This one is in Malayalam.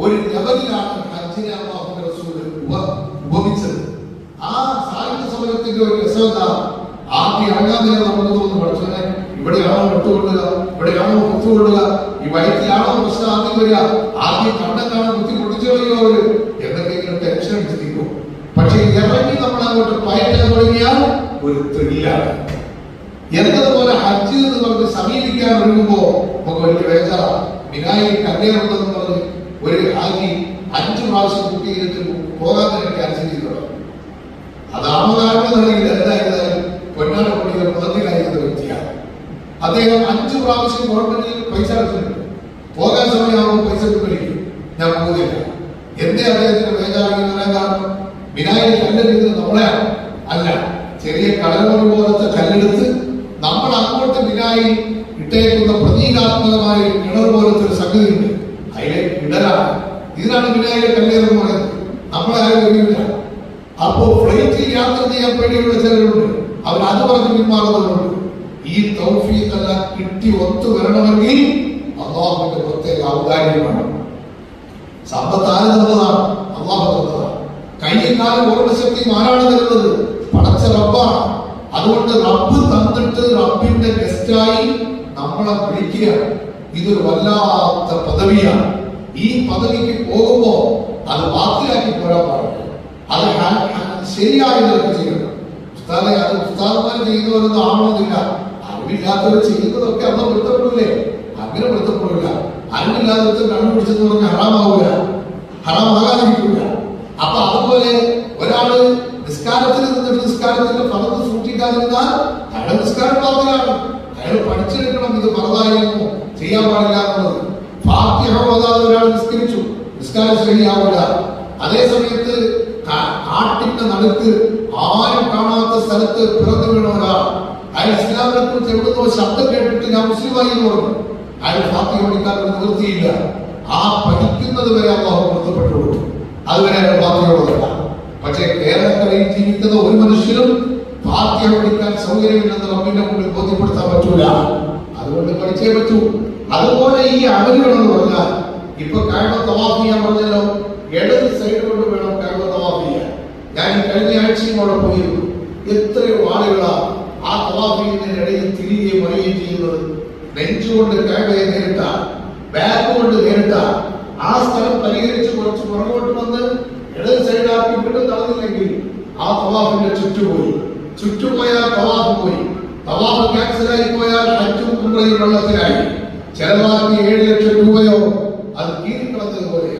ഒരു ലെവലിലാണ് ഹജ്ജിനെ അല്ലാഹുവിന്റെ റസൂൽ ഉപമിച്ചത്. ആ സായുധ സമരത്തിന്റെ ഒരു രസമെന്താ, ആദ്യം ഇറങ്ങാൻ നേരം നമുക്ക് തോന്നുന്നു, പഠിച്ചോനെ ഇവിടെയാണോ വിട്ടുകൊള്ളുക, ഇവിടെയാണോ കുത്തുകൊള്ളുക, ഈ വയറ്റിലാണോ പ്രശ്നം ആദ്യം വരിക, ആദ്യം കണ്ണക്കാണോ കുത്തി പൊട്ടിച്ചു കളയോ അവര് എന്നൊക്കെ ഇങ്ങനെ ടെൻഷൻ അടിച്ചിരിക്കും. പക്ഷെ ഇറങ്ങി നമ്മൾ അങ്ങോട്ട് പയറ്റാൻ തുടങ്ങിയാൽ ഒരു ത്രില്ലാണ്. എന്നതുപോലെ ഹജ്ജ് എന്ന് പറഞ്ഞ് സമീപിക്കാൻ ഒരുങ്ങുമ്പോ നമുക്ക് വലിയ വേജാറാണ്. മിനായിൽ കല്യാണമെന്ന് പറഞ്ഞ് ഒരു ഹാജി 5 പ്രാവശ്യം കുട്ടി ചെയ്തിട്ട് പോകാൻ തന്നെ ക്യാൻസൽ ചെയ്തോളാം. അതാണോ കാരണം എന്നറിയില്ല. എന്തായാലും പൊന്നാട് പള്ളിയുടെ മുതലായിരുന്ന വ്യക്തിയാണ് അദ്ദേഹം. 5 പ്രാവശ്യം ഗവൺമെന്റിൽ പൈസ അടച്ചിട്ടുണ്ട്. പോകാൻ സമയമാകുമ്പോൾ പൈസ പിൻവലിക്കും, ഞാൻ പോകുന്നില്ല. എന്തേ അദ്ദേഹത്തിന് വേജാറാക്കി വരാൻ കാരണം? മിനായിൽ കല്ലെടുക്കുന്നത് നമ്മളെയാണ് അല്ല, ചെറിയ കടലോട് പോലത്തെ കല്ലെടുത്ത് നമ്മൾ അങ്ങോട്ട് മിനായിൽ ഇട്ടേക്കുന്ന പ്രതീകാത്മകമായ കിണർ പോലത്തെ ഒരു സംഗതിയുണ്ട്, അതിലെ ഇടലാണ്. ഇതിനാണ് മിനായിലെ കല്ലേറെന്ന് പറയുന്നത്. നമ്മളാരും അറിയില്ല. അപ്പോ ഫ്ലൈറ്റിൽ യാത്ര ചെയ്യാൻ പേടിയുള്ള ചിലരുണ്ട്, അവർ അത് പറഞ്ഞ് പിന്മാറുന്നവരുണ്ട്. ഈ തൗഫീഖെല്ലാം കിട്ടി ഒത്തു വരണമെങ്കിൽ അല്ലാഹുവിന്റെ പ്രത്യേക ഔദാര്യമാണ്. സമ്പത്ത് ആര് തന്നതാണ്? അല്ലാഹു തന്നതാണ്. കയ്യും കാലും ഓർമ്മശക്തിയും ആരാണ് തരുന്നത്? പടച്ച റബ്ബാണ്. അതുകൊണ്ട് റബ്ബ് തന്നിട്ട് റബ്ബിന്റെ ഗസ്റ്റായി നമ്മളെ വിളിക്കുകയാണ്. ഇതൊരു വല്ലാത്ത പദവിയാണ്. ഈ പദവിക്ക് പോകുമ്പോ അത് ബാക്കിലാക്കി പോരാൻ പാടില്ല. അത് ശരിയായ നിലക്ക് ചെയ്യണം. ഉസ്താദെ, അത് ഉസ്താദന്മാർ ചെയ്യുന്നവരൊന്നും ആവണമെന്നില്ല. അറിവില്ലാത്തവർ ചെയ്യുന്നതൊക്കെ അന്ന് വൃത്തപ്പെടില്ലേ? അങ്ങനെ വൃത്തപ്പെടില്ല. അറിവില്ലാതെ വെച്ച് കണ്ടുപിടിച്ചെന്ന് പറഞ്ഞാൽ ഹറാമാവൂല, ഹറാമാകാതിരിക്കില്ല. അപ്പൊ അതുപോലെ ഒരാള് നിസ്കാരത്തിൽ നിന്നിട്ട് നിസ്കാരത്തിന്റെ ഫർദ് സൂക്ഷിക്കാതിരുന്നാൽ അയാളുടെ നിസ്കാരം ബാത്തിലാണ്. അയാൾ പഠിച്ചെടുക്കണം ഇത് ഫർദായിരുന്നു, ചെയ്യാൻ പാടില്ല എന്നുള്ളത്. ഫാത്തിഹ ഓതാതെ ഒരാൾ നിസ്കരിച്ചു, നിസ്കാരം ശരിയാവില്ല. അതേ സമയത്ത് കാട്ടിന്റെ നടുക്ക് ആരും കാണാത്ത സ്ഥലത്ത് പിറന്നു വീണ ഒരാൾ, അയാൾ ഇസ്ലാമിനെ കുറിച്ച് എവിടുന്നോ ശബ്ദം കേട്ടിട്ട് ഞാൻ മുസ്ലിമായി എന്ന് പറഞ്ഞു. അയാൾ ഫാത്തിഹ പഠിക്കാൻ ഒരു നിവൃത്തിയില്ല. ആ പഠിക്കുന്നത് വരെ അല്ലാഹു ബന്ധപ്പെട്ടു കൊടുത്തു. അതുവരെ അയാൾ ഫാത്തിഹ ഓതല്ല. പക്ഷേ കേരളക്കരയിൽ ജീവിക്കുന്ന ഒരു മനുഷ്യനും ഫാത്തിഹ പഠിക്കാൻ സൗകര്യമില്ലെന്ന് റബ്ബിന്റെ മുന്നിൽ ബോധ്യപ്പെടുത്താൻ പറ്റൂല. അതുകൊണ്ട് പഠിച്ചേ പറ്റൂ. അതുപോലെ ഈ അമലുകളെന്ന് പറഞ്ഞാൽ ഇപ്പൊ കഅബ തവാഫ് ചെയ്യാൻ പറഞ്ഞല്ലോ, ഇടത് സൈഡ് കൊണ്ട് വേണം കഅബ തവാഫ് ചെയ്യാൻ. ഞാൻ ഈ കഴിഞ്ഞ ആഴ്ചയും അവിടെ പോയിരുന്നു. എത്രയോ ആളുകളാ ആ തവാഫ് ചെയ്യുന്നതിനിടയിൽ തിരികെ മറിയുകയും ചെയ്യുന്നത്. നെഞ്ചുകൊണ്ട് കഅബയെ നേരിട്ടാൽ, ബാക്ക് കൊണ്ട് നേരിട്ടാൽ ആ സ്ഥലം പരിഹരിച്ച് കുറച്ച് പുറകോട്ട് വന്ന് ഇടത് സൈഡാക്കി വീണ്ടും നടന്നില്ലെങ്കിൽ ആ തവാഫിന്റെ ചുറ്റുപോയാൽ തവാഫ് പോയി. തവാഫ് ക്യാൻസലായി പോയാൽ ഹജ്ജും ഉംറയും വെള്ളത്തിലായി. ചെലവാക്കി 7 ലക്ഷം രൂപയോ അത്